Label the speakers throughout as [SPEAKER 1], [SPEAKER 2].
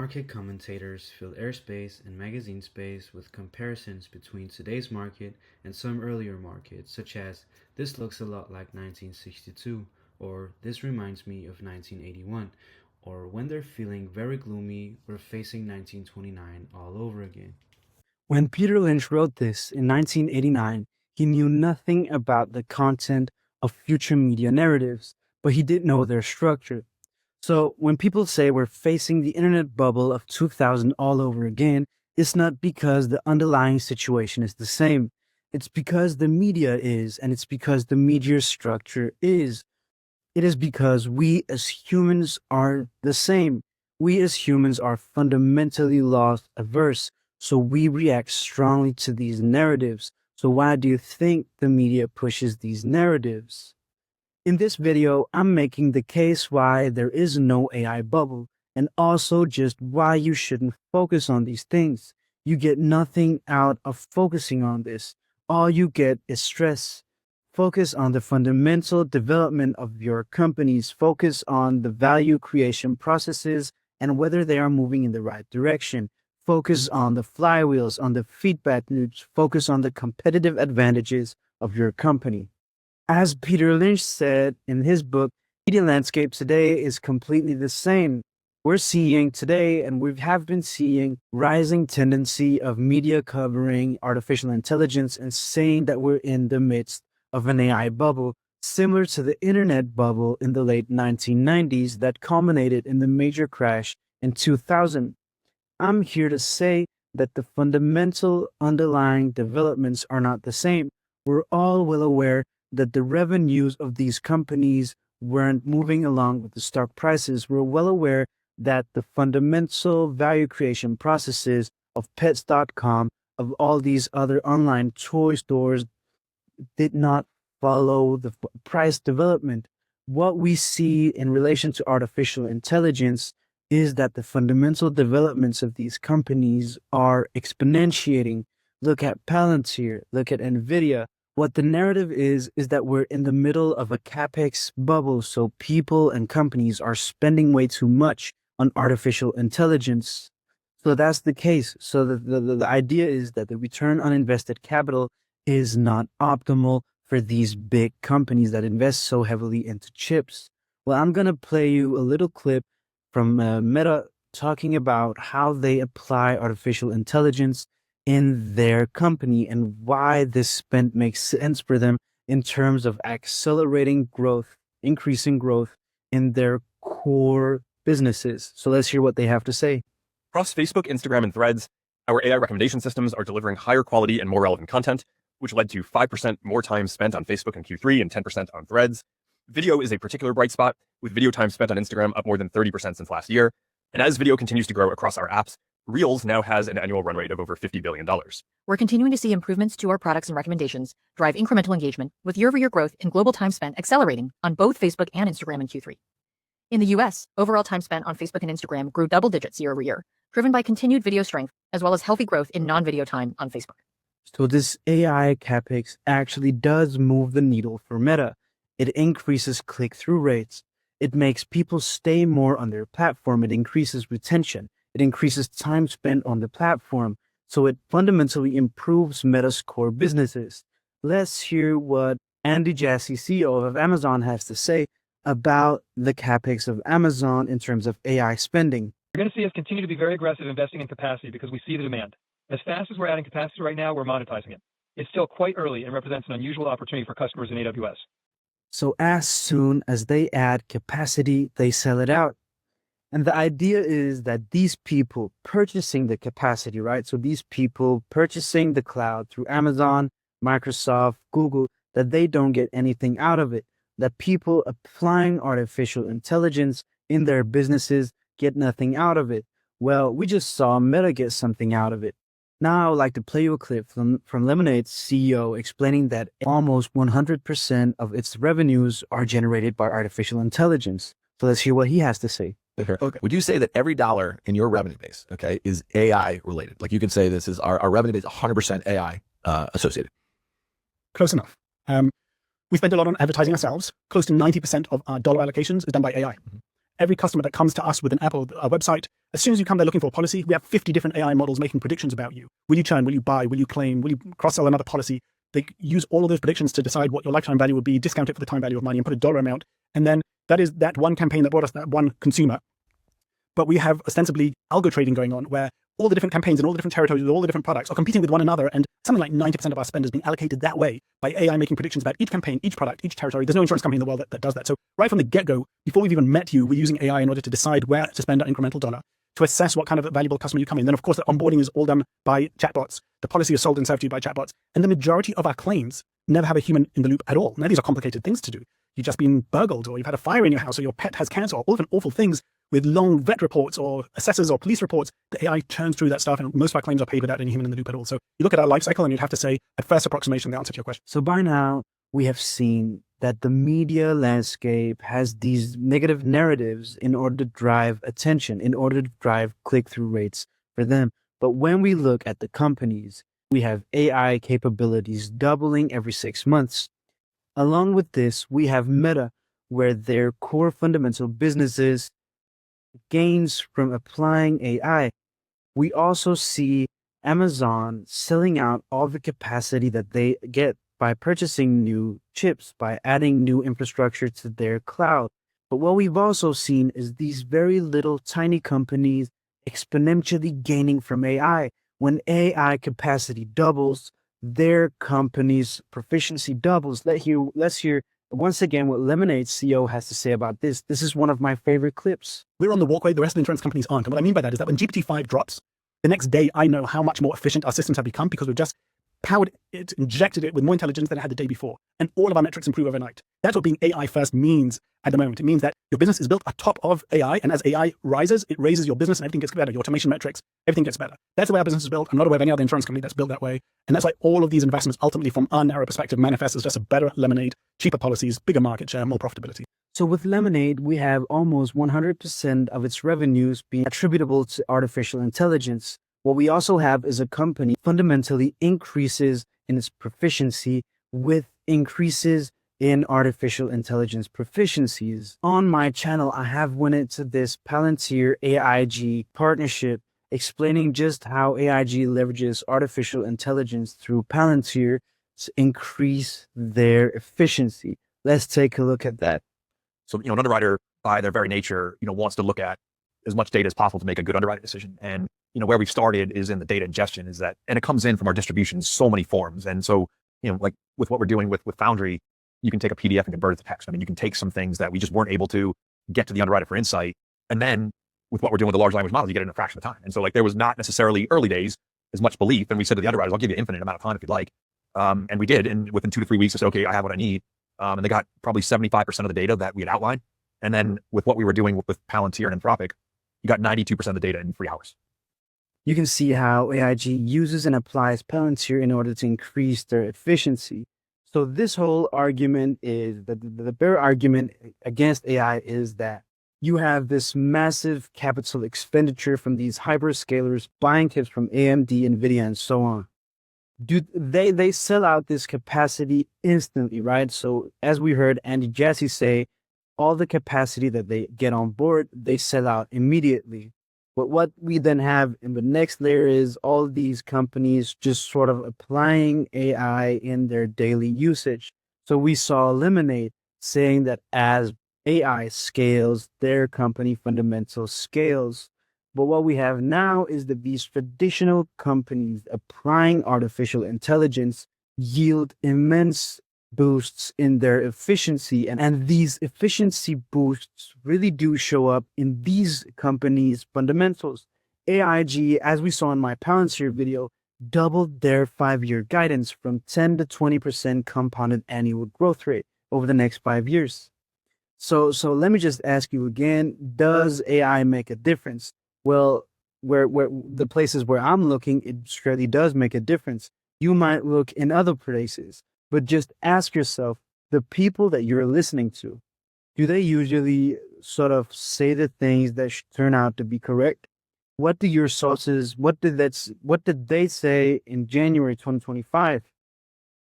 [SPEAKER 1] Market commentators fill airspace and magazine space with comparisons between today's market and some earlier markets, such as "This looks a lot like 1962" or "This reminds me of 1981", or when they're feeling very gloomy, we're facing 1929 all over again. When Peter Lynch wrote this in 1989, he knew nothing about the content of future media narratives, but he did know their structure. So when people say we're facing the internet bubble of 2000 all over again, it's not because the underlying situation is the same. It's because the media is, and it's because the media structure is. It is because we as humans are the same. We as humans are fundamentally loss averse, so we react strongly to these narratives. So why do you think the media pushes these narratives? In this video, I'm making the case why there is no AI bubble, and also just why you shouldn't focus on these things. You get nothing out of focusing on this. All you get is stress. Focus on the fundamental development of your companies. Focus on the value creation processes and whether they are moving in the right direction. Focus on the flywheels, on the feedback loops. Focus on the competitive advantages of your company. As Peter Lynch said in his book, media landscape today is completely the same. We're seeing today, and we have been seeing, rising tendency of media covering artificial intelligence and saying that we're in the midst of an AI bubble, similar to the internet bubble in the late 1990s that culminated in the major crash in 2000. I'm here to say that the fundamental underlying developments are not the same. We're all well aware that the revenues of these companies weren't moving along with the stock prices. We're well aware that the fundamental value creation processes of pets.com, of all these other online toy stores, did not follow the price development. What we see in relation to artificial intelligence is that the fundamental developments of these companies are exponentiating. Look at Palantir, look at NVIDIA. What the narrative is that we're in the middle of a capex bubble, so people and companies are spending way too much on artificial intelligence. So that's the case. So the idea is that the return on invested capital is not optimal for these big companies that invest so heavily into chips. Well, I'm going to play you a little clip from Meta talking about how they apply artificial intelligence in their company and why this spend makes sense for them in terms of accelerating growth, increasing growth in their core businesses. So let's hear what they have to say.
[SPEAKER 2] Across Facebook, Instagram, and Threads, our AI recommendation systems are delivering higher quality and more relevant content, which led to 5% more time spent on Facebook in Q3 and 10% on Threads. Video is a particular bright spot, with video time spent on Instagram up more than 30% since last year. And as video continues to grow across our apps, Reels now has an annual run rate of over $50 billion.
[SPEAKER 3] We're continuing to see improvements to our products and recommendations drive incremental engagement, with year-over-year growth in global time spent accelerating on both Facebook and Instagram in Q3. In the US, overall time spent on Facebook and Instagram grew double digits year-over-year, driven by continued video strength, as well as healthy growth in non-video time on Facebook.
[SPEAKER 1] So this AI capex actually does move the needle for Meta. It increases click-through rates. It makes people stay more on their platform. It increases retention. It increases time spent on the platform. So it fundamentally improves Meta's core businesses. Let's hear what Andy Jassy, CEO of Amazon, has to say about the capex of Amazon in terms of AI spending.
[SPEAKER 4] You're going to see us continue to be very aggressive investing in capacity because we see the demand. As fast as we're adding capacity right now, we're monetizing it. It's still quite early and represents an unusual opportunity for customers in AWS.
[SPEAKER 1] So as soon as they add capacity, they sell it out. And the idea is that these people purchasing the capacity, right? So these people purchasing the cloud through Amazon, Microsoft, Google, that they don't get anything out of it. That people applying artificial intelligence in their businesses get nothing out of it. Well, we just saw Meta get something out of it. Now I would like to play you a clip from Lemonade's CEO explaining that almost 100% of its revenues are generated by artificial intelligence. So let's hear what he has to say.
[SPEAKER 5] Okay. Would you say that every dollar in your revenue base, okay, is AI related? Like you can say this is our revenue base 100% AI associated.
[SPEAKER 6] Close enough. We spend a lot on advertising ourselves. Close to 90% of our dollar allocations is done by AI. every customer that comes to us with an app or a website, as soon as you come there looking for a policy, we have 50 different AI models making predictions about you. Will you churn? Will you buy? Will you claim? Will you cross-sell another policy? They use all of those predictions to decide what your lifetime value would be, discount it for the time value of money, and put a dollar amount. And then that is that one campaign that brought us that one consumer. But we have ostensibly algo trading going on where all the different campaigns in all the different territories with all the different products are competing with one another, and something like 90% of our spend is being allocated that way by AI making predictions about each campaign, each product, each territory. There's no insurance company in the world that does that. So right from the get-go, before we've even met you, we're using AI in order to decide where to spend our incremental dollar, to assess what kind of valuable customer you come in. Then, of course, the onboarding is all done by chatbots. The policy is sold and served to you by chatbots. And the majority of our claims never have a human in the loop at all. Now, these are complicated things to do. You've just been burgled, or you've had a fire in your house, or your pet has cancer, or all different awful things with long vet reports or assessors or police reports. The AI churns through that stuff, and most of our claims are paid without any human in the loop at all. So you look at our life cycle, and you'd have to say, at first approximation, the answer to your question.
[SPEAKER 1] So by now, we have seen that the media landscape has these negative narratives in order to drive attention, in order to drive click-through rates for them. But when we look at the companies, we have AI capabilities doubling every 6 months. Along with this, we have Meta, where their core fundamental businesses gains from applying AI. We also see Amazon selling out all the capacity that they get by purchasing new chips, by adding new infrastructure to their cloud. But what we've also seen is these very little tiny companies exponentially gaining from AI. When AI capacity doubles, their company's proficiency doubles. Let's hear once again what Lemonade CEO has to say about this. This is one of my favorite clips.
[SPEAKER 6] We're on the walkway, the rest of the insurance companies aren't. And what I mean by that is that when GPT-5 drops, the next day I know how much more efficient our systems have become because we've just powered it, injected it with more intelligence than it had the day before. And all of our metrics improve overnight. That's what being AI first means at the moment. It means that your business is built atop of AI. And as AI rises, it raises your business and everything gets better. Your automation metrics, everything gets better. That's the way our business is built. I'm not aware of any other insurance company that's built that way. And that's why all of these investments ultimately from our narrow perspective manifest as just a better Lemonade, cheaper policies, bigger market share, more profitability.
[SPEAKER 1] So with Lemonade, we have almost 100% of its revenues being attributable to artificial intelligence. What we also have is a company fundamentally increases in its proficiency with increases in artificial intelligence proficiencies. On my channel, I have went into this Palantir AIG partnership, explaining just how AIG leverages artificial intelligence through Palantir to increase their efficiency. Let's take a look at that.
[SPEAKER 2] So, an underwriter by their very nature, wants to look at as much data as possible to make a good underwriting decision. And, where we've started is in the data ingestion and it comes in from our distribution in so many forms. And so, like with what we're doing with Foundry, you can take a PDF and convert it to text. I mean, you can take some things that we just weren't able to get to the underwriter for insight. And then with what we're doing with the large language models, you get it in a fraction of the time. And so there was not necessarily early days as much belief. And we said to the underwriters, I'll give you infinite amount of time if you'd like. And we did. And within 2 to 3 weeks, I said, okay, I have what I need. And they got probably 75% of the data that we had outlined. And then with what we were doing with Palantir and Anthropic, you got 92% of the data in 3 hours.
[SPEAKER 1] You can see how AIG uses and applies Palantir in order to increase their efficiency. So this whole argument is that the bare argument against AI is that you have this massive capital expenditure from these hyperscalers buying chips from AMD, NVIDIA, and so on. They sell out this capacity instantly, right? So as we heard Andy Jassy say, all the capacity that they get on board, they sell out immediately. But what we then have in the next layer is all these companies just sort of applying AI in their daily usage. So we saw Lemonade saying that as AI scales, their company fundamental scales. But what we have now is that these traditional companies applying artificial intelligence yield immense boosts in their efficiency. And these efficiency boosts really do show up in these companies' fundamentals. AIG, as we saw in my Palantir video, doubled their 5-year guidance from 10 to 20% compounded annual growth rate over the next 5 years. So let me just ask you again, does AI make a difference? Well, where the places where I'm looking, it surely does make a difference. You might look in other places, but just ask yourself, the people that you're listening to, do they usually sort of say the things that turn out to be correct? What do your sources, what did they say in January 2025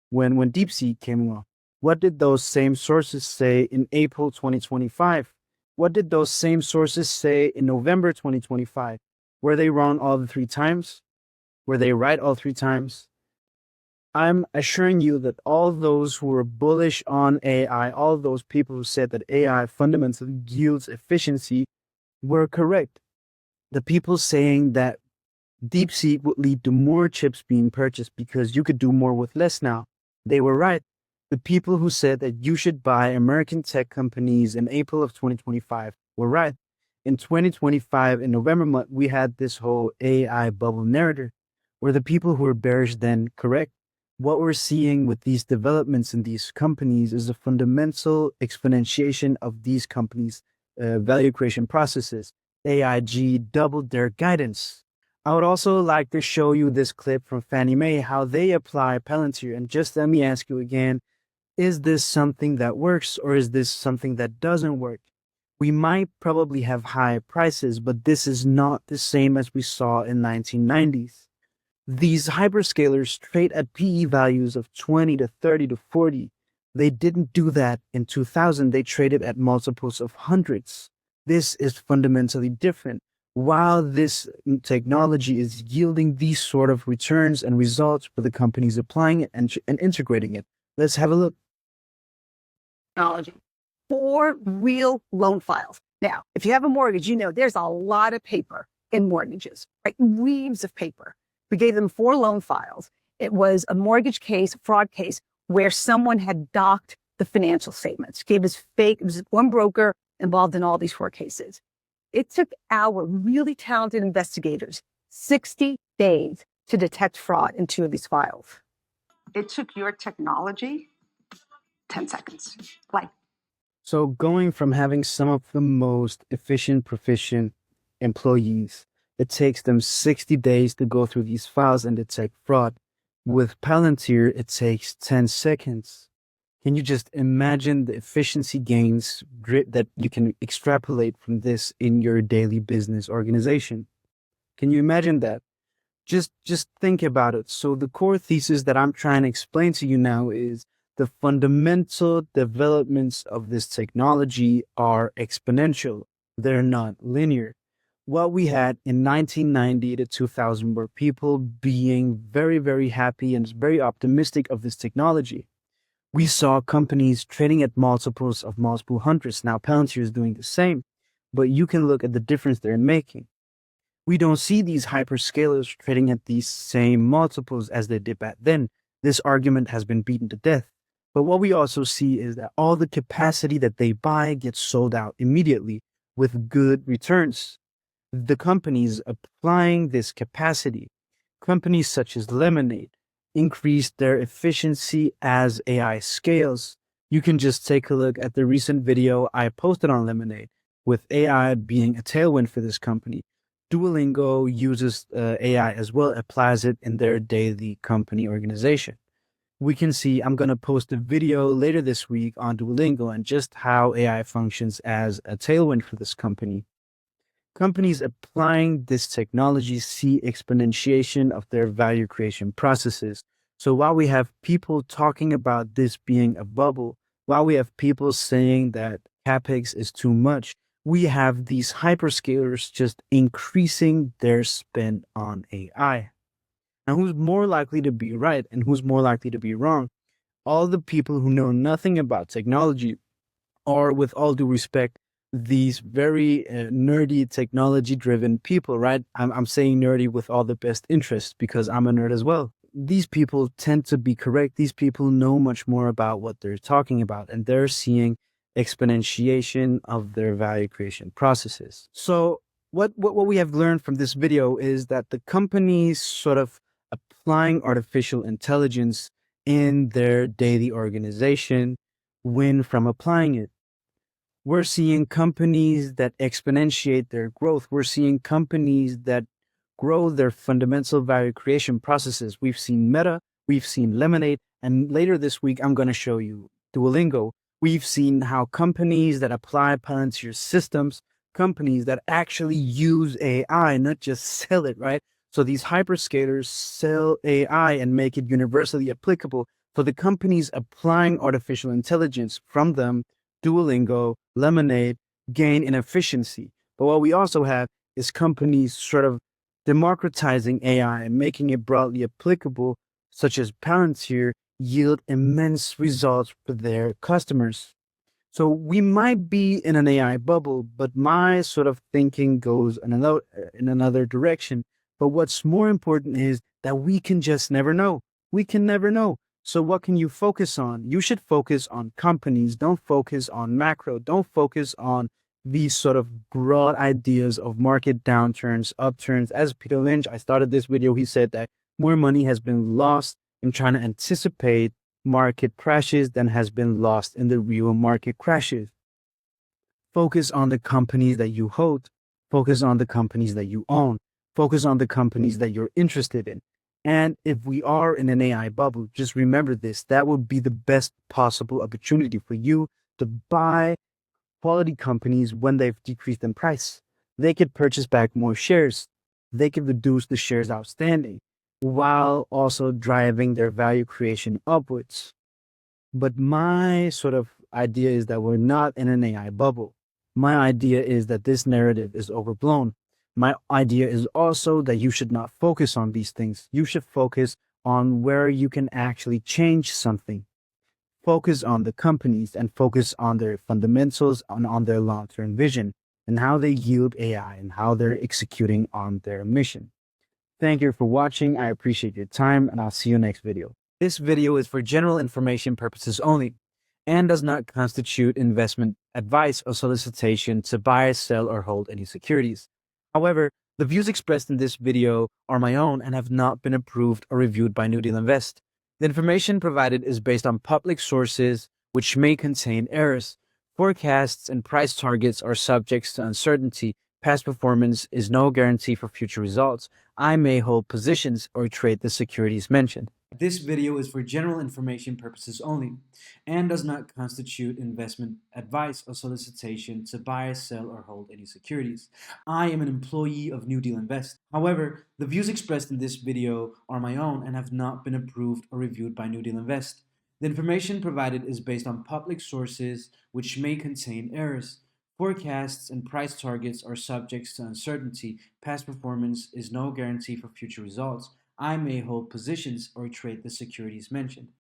[SPEAKER 1] when DeepSeek came along? What did those same sources say in April 2025
[SPEAKER 7] What did those same sources say in November 2025? Were they wrong all the 3 times? Were they right all 3 times? I'm assuring you that all those who were bullish on AI, all those people who said that AI fundamentally yields efficiency, were correct. The people saying that DeepSeek would lead to more chips being purchased because you could do more with less now, they were right. The people who said that you should buy American tech companies in April of 2025 were right. In 2025, in November month, we had this whole AI bubble narrative. Were the people who were bearish then correct? What we're seeing with these developments in these companies is a fundamental exponentiation of these companies' value creation processes. AIG doubled their guidance. I would also like to show you this clip from Fannie Mae, how they apply Palantir. And just let me ask you again, is this something that works or is this something that doesn't work? We might probably have high prices, but this is not the same as we saw in 1990s. These hyperscalers trade at PE values of 20 to 30 to 40. They didn't do that in 2000. They traded at multiples of hundreds. This is fundamentally different. While this technology is yielding these sort of returns and results for the companies applying it and integrating it, let's have a look.
[SPEAKER 8] Technology for real loan files. Now, if you have a mortgage, you know there's a lot of paper in mortgages, right? Reams of paper. We gave them 4 loan files. It was a mortgage case, fraud case, where someone had docked the financial statements, gave us fake. It was one broker involved in all these 4 cases. It took our really talented investigators 60 days to detect fraud in 2 of these files.
[SPEAKER 9] It took your technology 10 seconds. Like,
[SPEAKER 7] So going from having some of the most efficient, proficient employees, it takes them 60 days to go through these files and detect fraud. With Palantir, it takes 10 seconds. Can you just imagine the efficiency gains that you can extrapolate from this in your daily business organization? Can you imagine that? Just think about it. So the core thesis that I'm trying to explain to you now is the fundamental developments of this technology are exponential. They're not linear. What we had in 1990 to 2000 were people being very, very happy and very optimistic of this technology. We saw companies trading at multiples of multiple hundreds. Now Palantir is doing the same, but you can look at the difference they're making. We don't see these hyperscalers trading at these same multiples as they did back then. This argument has been beaten to death. But what we also see is that all the capacity that they buy gets sold out immediately with good returns. The companies applying this capacity, companies such as Lemonade, increase their efficiency as AI scales. You can just take a look at the recent video I posted on Lemonade, with AI being a tailwind for this company. Duolingo uses AI as well, applies it in their daily company organization. We can see, I'm going to post a video later this week on Duolingo and just how AI functions as a tailwind for this company. Companies applying this technology see exponentiation of their value creation processes. So while we have people talking about this being a bubble, while we have people saying that CapEx is too much, we have these hyperscalers just increasing their spend on AI. Now, who's more likely to be right and who's more likely to be wrong? All the people who know nothing about technology, or with all due respect, these very nerdy, technology-driven people, right? I'm saying nerdy with all the best interests because I'm a nerd as well. These people tend to be correct. These people know much more about what they're talking about, and they're seeing exponentiation of their value creation processes. So what we have learned from this video is that the companies sort of applying artificial intelligence in their daily organization win from applying it. We're seeing companies that exponentiate their growth. We're seeing companies that grow their fundamental value creation processes. We've seen Meta, we've seen Lemonade, and later this week, I'm going to show you Duolingo. We've seen how companies that apply Palantir systems, companies that actually use AI, not just sell it, right? So these hyperscalers sell AI and make it universally applicable for the companies applying artificial intelligence. From them, Duolingo, Lemonade, gain in efficiency. But what we also have is companies sort of democratizing AI and making it broadly applicable, such as Palantir, yield immense results for their customers. So we might be in an AI bubble, but my sort of thinking goes in another direction. But what's more important is that we can just never know. We can never know. So what can you focus on? You should focus on companies. Don't focus on macro. Don't focus on these sort of broad ideas of market downturns, upturns. As Peter Lynch, I started this video, he said that more money has been lost in trying to anticipate market crashes than has been lost in the real market crashes. Focus on the companies that you hold. Focus on the companies that you own. Focus on the companies that you're interested in. And if we are in an AI bubble, just remember this, that would be the best possible opportunity for you to buy quality companies when they've decreased in price. They could purchase back more shares. They could reduce the shares outstanding while also driving their value creation upwards. But my sort of idea is that we're not in an AI bubble. My idea is that this narrative is overblown. My idea is also that you should not focus on these things. You should focus on where you can actually change something. Focus on the companies and focus on their fundamentals and on their long-term vision and how they yield AI and how they're executing on their mission. Thank you for watching. I appreciate your time, and I'll see you next video. This video is for general information purposes only and does not constitute investment advice or solicitation to buy, sell, or hold any securities. However, the views expressed in this video are my own and have not been approved or reviewed by NewDeal Invest. The information provided is based on public sources, which may contain errors. Forecasts and price targets are subject to uncertainty. Past performance is no guarantee for future results. I may hold positions or trade the securities mentioned. This video is for general information purposes only and does not constitute investment advice or solicitation to buy, sell, or hold any securities. I am an employee of NewDeal Invest. However, the views expressed in this video are my own and have not been approved or reviewed by NewDeal Invest. The information provided is based on public sources, which may contain errors. Forecasts and price targets are subject to uncertainty. Past performance is no guarantee for future results. I may hold positions or trade the securities mentioned.